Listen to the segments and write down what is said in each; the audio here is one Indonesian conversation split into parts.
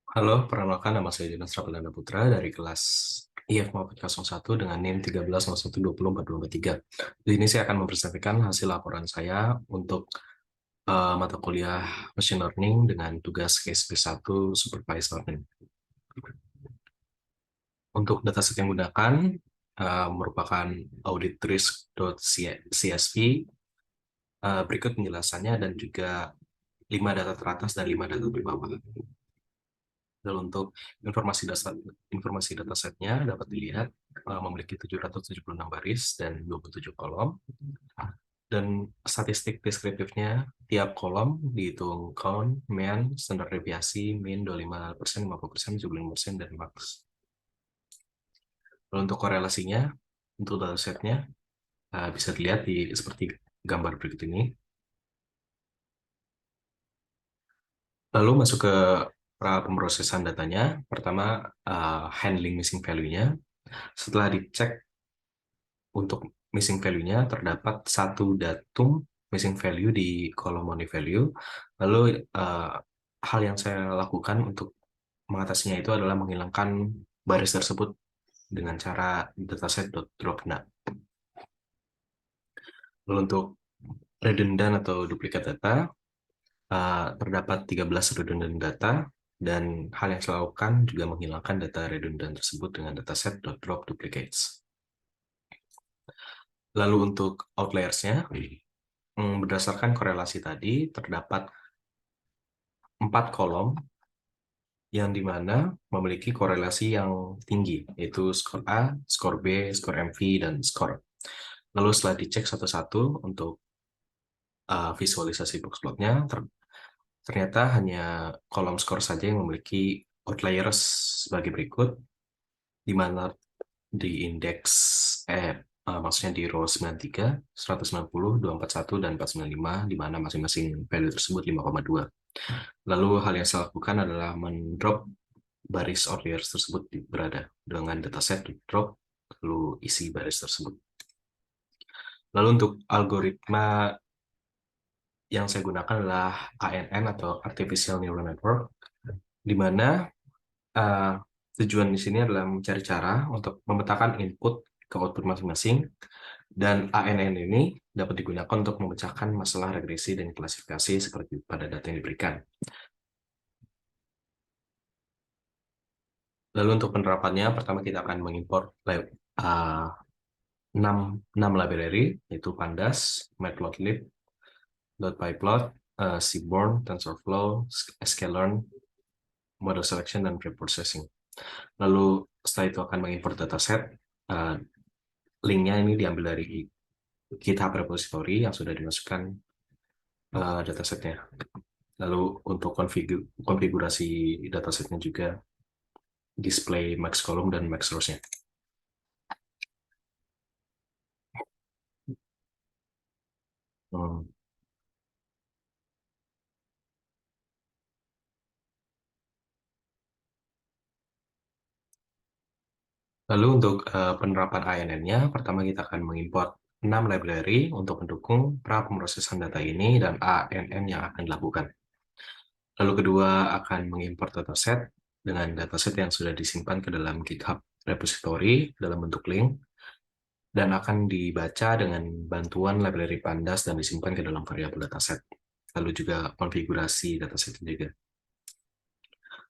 Halo, perkenalkan nama saya Dinas Rapelanda Putra dari kelas IF Maupun 01 dengan NIM 1301204423. Di sini saya akan mempresentasikan hasil laporan saya untuk mata kuliah Machine Learning dengan tugas case B1 Supervised Learning. Untuk dataset yang digunakan merupakan audit-risk.csv. Berikut penjelasannya dan juga 5 data teratas dan 5 data terbawah. Dan untuk informasi datasetnya dapat dilihat memiliki 776 baris dan 27 kolom. Dan statistik deskriptifnya, tiap kolom dihitung count, mean, standar deviasi, mean 25%, 50%, 75%, dan max. Lalu untuk korelasinya, untuk datasetnya bisa dilihat seperti gambar berikut ini. Lalu masuk ke pra pemrosesan datanya. Pertama, handling missing value-nya. Setelah dicek untuk missing value-nya, terdapat satu datum missing value di kolom money value. Lalu hal yang saya lakukan untuk mengatasinya itu adalah menghilangkan baris tersebut dengan cara dataset.dropna. Lalu untuk redundant atau duplikat data, terdapat 13 redundant data, dan hal yang saya lakukan juga menghilangkan data redundant tersebut dengan dataset.dropduplicates. Lalu untuk outliers-nya, berdasarkan korelasi tadi, terdapat 4 kolom yang dimana memiliki korelasi yang tinggi, yaitu skor A, skor B, skor MV, dan skor. Lalu setelah dicek satu-satu untuk visualisasi box plotnya, ternyata hanya kolom skor saja yang memiliki outliers sebagai berikut, di mana di indeks maksudnya di row 93, 190, 241, dan 495, di mana masing-masing value tersebut 5,2. Lalu hal yang saya lakukan adalah mendrop baris outliers tersebut berada dengan dataset di drop, lalu isi baris tersebut. Lalu untuk algoritma yang saya gunakan adalah ANN atau Artificial Neural Network, di mana tujuan di sini adalah mencari cara untuk memetakan input ke output masing-masing, dan ANN ini dapat digunakan untuk memecahkan masalah regresi dan klasifikasi seperti pada data yang diberikan. Lalu untuk penerapannya, pertama kita akan mengimport 6 library, yaitu Pandas, Matplotlib, .pyplot, Seaborn, TensorFlow, sklearn, Model Selection, dan Preprocessing. Lalu setelah itu akan mengimport dataset. Linknya ini diambil dari GitHub repository yang sudah dimasukkan datasetnya. Lalu untuk konfigurasi datasetnya juga display max column dan max rows-nya. Lalu untuk penerapan ANN-nya, pertama kita akan mengimport 6 library untuk mendukung pra pemrosesan data ini dan ANN yang akan dilakukan. Lalu kedua akan mengimport dataset dengan dataset yang sudah disimpan ke dalam GitHub repository dalam bentuk link, dan akan dibaca dengan bantuan library Pandas dan disimpan ke dalam variabel dataset. Lalu juga konfigurasi dataset juga.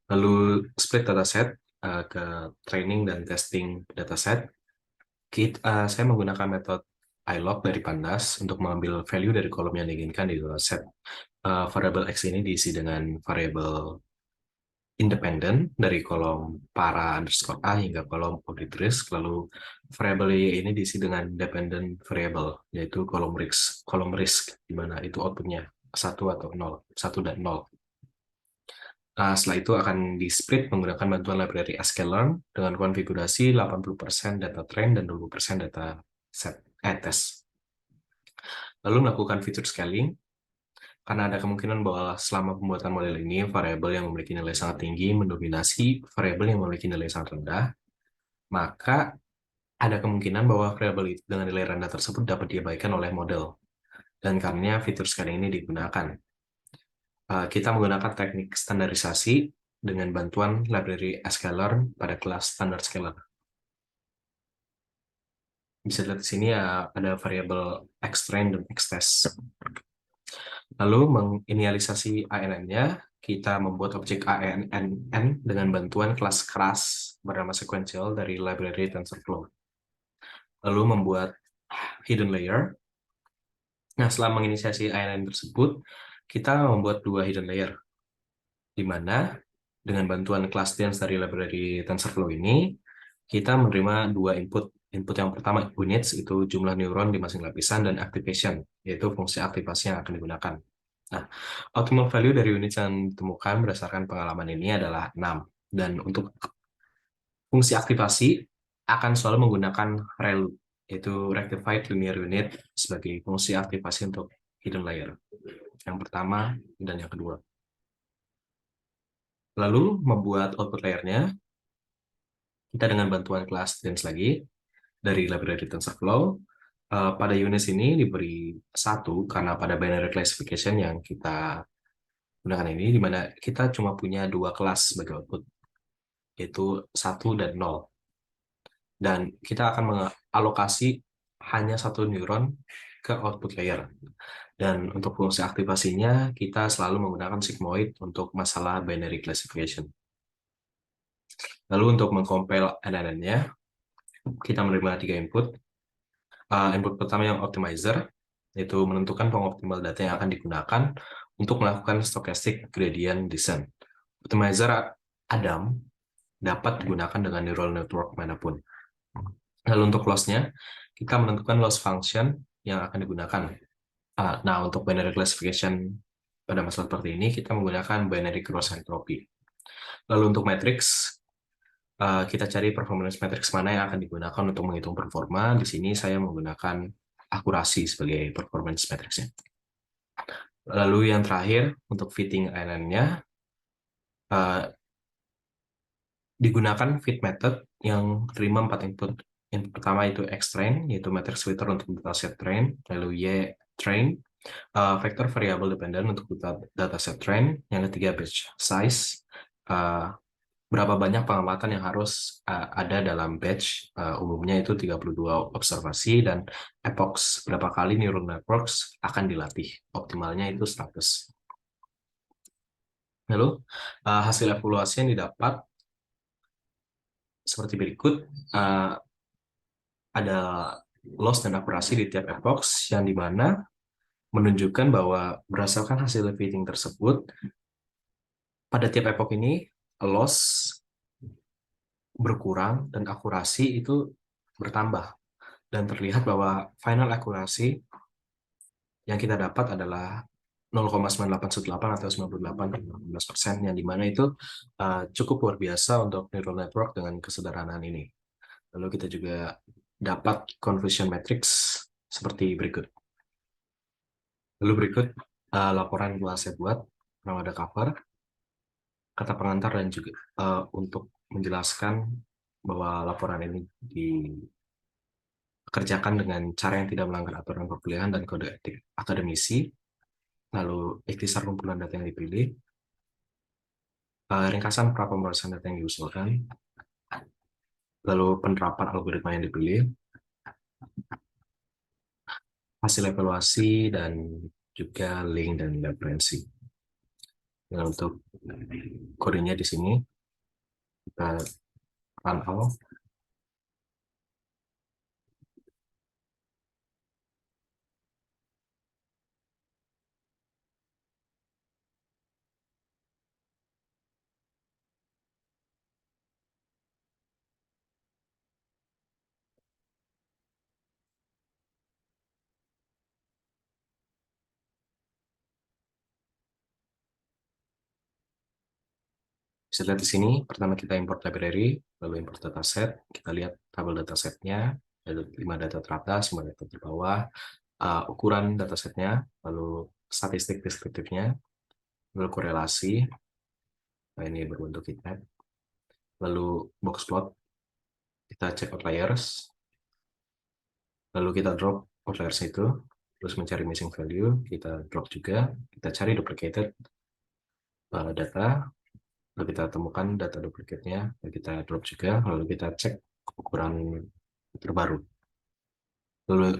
Lalu split dataset ke training dan testing dataset. Saya menggunakan metode ilog dari Pandas untuk mengambil value dari kolom yang diinginkan di dataset. Variabel X ini diisi dengan variabel independen dari kolom para underscore A hingga kolom audit risk. Lalu variabel Y ini diisi dengan dependent variable, yaitu kolom risk, di mana itu outputnya 1 atau 0, 1 dan 0. Setelah itu akan di-split menggunakan bantuan library sklearn dengan konfigurasi 80% data train dan 20% data test. Lalu melakukan feature scaling, karena ada kemungkinan bahwa selama pembuatan model ini, variabel yang memiliki nilai sangat tinggi mendominasi variabel yang memiliki nilai sangat rendah, maka ada kemungkinan bahwa variabel dengan nilai rendah tersebut dapat diabaikan oleh model. Dan karena fitur scaling ini digunakan, kita menggunakan teknik standarisasi dengan bantuan library sklearn pada kelas standar scalar. Bisa dilihat di sini ya, ada variabel xtrain dan xtest. Lalu menginisialisasi ANN-nya, kita membuat objek ANN dengan bantuan kelas bernama sequential dari library TensorFlow. Lalu membuat hidden layer. Nah, setelah menginisiasi ANN tersebut, kita membuat dua hidden layer, di mana dengan bantuan kelas dance dari library TensorFlow ini, kita menerima dua input. Input yang pertama, units, itu jumlah neuron di masing lapisan, dan activation, yaitu fungsi aktivasi yang akan digunakan. Nah, optimal value dari unit yang ditemukan berdasarkan pengalaman ini adalah 6. Dan untuk fungsi aktivasi akan selalu menggunakan ReLU, yaitu Rectified Linear Unit, sebagai fungsi aktivasi untuk hidden layer. Yang pertama dan yang kedua. Lalu membuat output layernya, kita dengan bantuan kelas dance lagi dari library TensorFlow. Pada unit ini diberi 1 karena pada binary classification yang kita gunakan ini, di mana kita cuma punya 2 kelas sebagai output, yaitu 1 dan 0. Dan kita akan mengalokasi hanya 1 neuron ke output layer. Dan untuk fungsi aktivasinya, kita selalu menggunakan sigmoid untuk masalah binary classification. Lalu untuk mengcompile NNN-nya, kita menerima 3 input. Input pertama yang optimizer, yaitu menentukan pengoptimal data yang akan digunakan untuk melakukan stochastic gradient descent. Optimizer Adam dapat digunakan dengan neural network manapun. Lalu untuk loss-nya, kita menentukan loss function yang akan digunakan. Nah, untuk binary classification pada masalah seperti ini, kita menggunakan binary cross entropy. Lalu untuk matrix, kita cari performance matrix mana yang akan digunakan untuk menghitung performa. Di sini saya menggunakan akurasi sebagai performance matrixnya. Lalu yang terakhir, untuk fitting ANN-nya, digunakan fit method yang terima 4 input. Input pertama itu xtrain, yaitu matrix filter untuk dataset train, lalu ytrain, vector variable dependent untuk dataset train, yang ketiga batch size, berapa banyak pengamatan yang harus ada dalam batch, umumnya itu 32 observasi, dan epochs, berapa kali neural networks akan dilatih, optimalnya itu 100. Lalu hasil evaluasi yang didapat seperti berikut. Ada loss dan akurasi di tiap epochs, yang dimana menunjukkan bahwa berdasarkan hasil fitting tersebut, pada tiap epoch ini loss berkurang dan akurasi itu bertambah, dan terlihat bahwa final akurasi yang kita dapat adalah 0,9818 atau 98,18%, yang dimana itu cukup luar biasa untuk neural network dengan kesederhanaan ini. Lalu kita juga dapat confusion matrix seperti berikut. Lalu berikut laporan yang telah saya buat, yang ada cover, kata pengantar, dan juga untuk menjelaskan bahwa laporan ini dikerjakan dengan cara yang tidak melanggar aturan perkuliahan dan kode etik akademisi. Lalu ikhtisar kumpulan data yang dipilih, ringkasan pra-pemrosesan data yang diusulkan, lalu penerapan algoritma yang dipilih, hasil evaluasi, dan juga link dan referensi. Nah, untuk kodenya di sini kita run all. Bisa lihat di sini, pertama kita import library, lalu import dataset. Kita lihat tabel datasetnya, ada 5 data teratas, 5 data di bawah, ukuran datasetnya, lalu statistik deskriptifnya, lalu korelasi, nah ini berbentuk heatmap, lalu box plot, kita cek outliers, lalu kita drop outliers itu, terus mencari missing value, kita drop juga, kita cari duplicated data, lalu kita temukan data duplikatnya, lalu kita drop juga, lalu kita cek ukuran terbaru. Lalu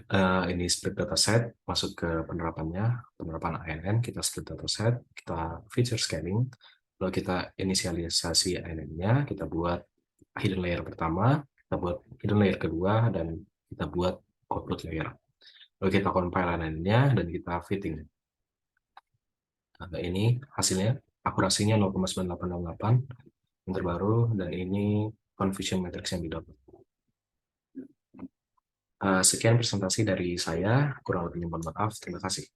ini split dataset, masuk ke penerapan ANN, kita split dataset, kita feature scanning, lalu kita inisialisasi ANN-nya, kita buat hidden layer pertama, kita buat hidden layer kedua, dan kita buat output layer. Lalu kita compile ANN-nya, dan kita fitting. Nah, ini hasilnya, akurasinya 0,9868 yang terbaru, dan ini confusion matrix yang didapat. Sekian presentasi dari saya, kurang lebihnya mohon maaf, terima kasih.